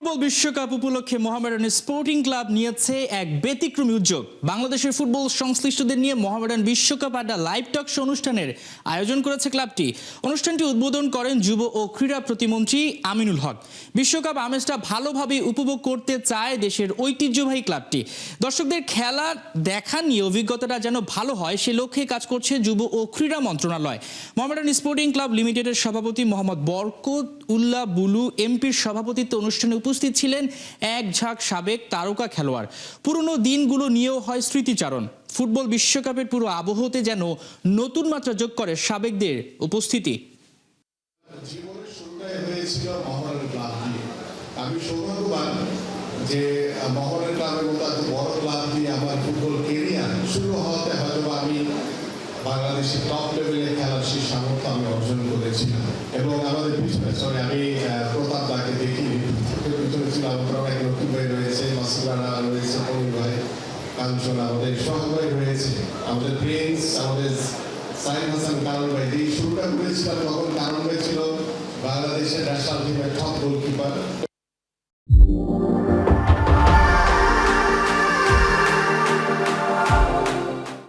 Football বিশ্বকাপ উপলক্ষে Mohammedan sporting club নিয়েছে এক ব্যতিক্রমী উদ্যোগ। বাংলাদেশের ফুটবল সংশ্লিষ্টদের নিয়ে মোহামেডান বিশ্বকাপ আড্ডা লাইভ টক শো অনুষ্ঠানের আয়োজন করেছে ক্লাবটি। অনুষ্ঠানটি উদ্বোধন করেন যুব ও ক্রীড়া প্রতিমন্ত্রী আমিনুল হক। বিশ্বকাপ আমেজটা ভালোভাবে উপভোগ করতে চায় দেশের ঐতিহ্যবাহী ক্লাবটি। দর্শকদের খেলা দেখা নিয়ে অভিজ্ঞতাটা যেন ভালো হয় সে লক্ষ্যে কাজ করছে যুব ও ক্রীড়া মন্ত্রণালয়। মোহামেডান স্পোর্টিং ক্লাব লিমিটেডের সভাপতি মোহাম্মদ বরকত উল্লাহ বুলু এমপির সভাপতিত্বে অনুষ্ঠানে উপস্থিত ছিলেন এক ঝাঁক সাবেক তারকা খেলোয়াড়। পুরনো দিনগুলো নিয়েও হয় স্মৃতিচারণ। ফুটবল বিশ্বকাপের পুরো আবহতে যেন নতুন মাত্রা যোগ করে সাবেকদের উপস্থিতি। জীবনের শুরুটাই হয়েছিল মোহামেডান ক্লাব দিয়ে। আমি সৌভাগ্যবান যে মোহামেডান ক্লাবের মতো এত বড় ক্লাব দিয়ে আমার ফুটবল কেরিয়ার শুরু হওয়াতে হয়তো আমি বাংলাদেশের টপ লেভেলে খেলার সেই সামর্থ্য আমি অর্জন করেছিলাম। এবং আমাদের পিছনে আমি প্রতাপ দাকে দেখি, পিছনে ছিল আমার অনেক লক্ষ্মী ভাই রয়েছে, মাসুরানা রয়েছে, কবির ভাই, কাঞ্চন, আমাদের সহভাই রয়েছে, আমাদের প্রিন্স, আমাদের সাইদ হাসান কারণ ভাই। যে শুরুটা করেছিলাম তখন কারণ ভাই ছিল বাংলাদেশের ন্যাশনাল টিমের টপ গোলকিপার।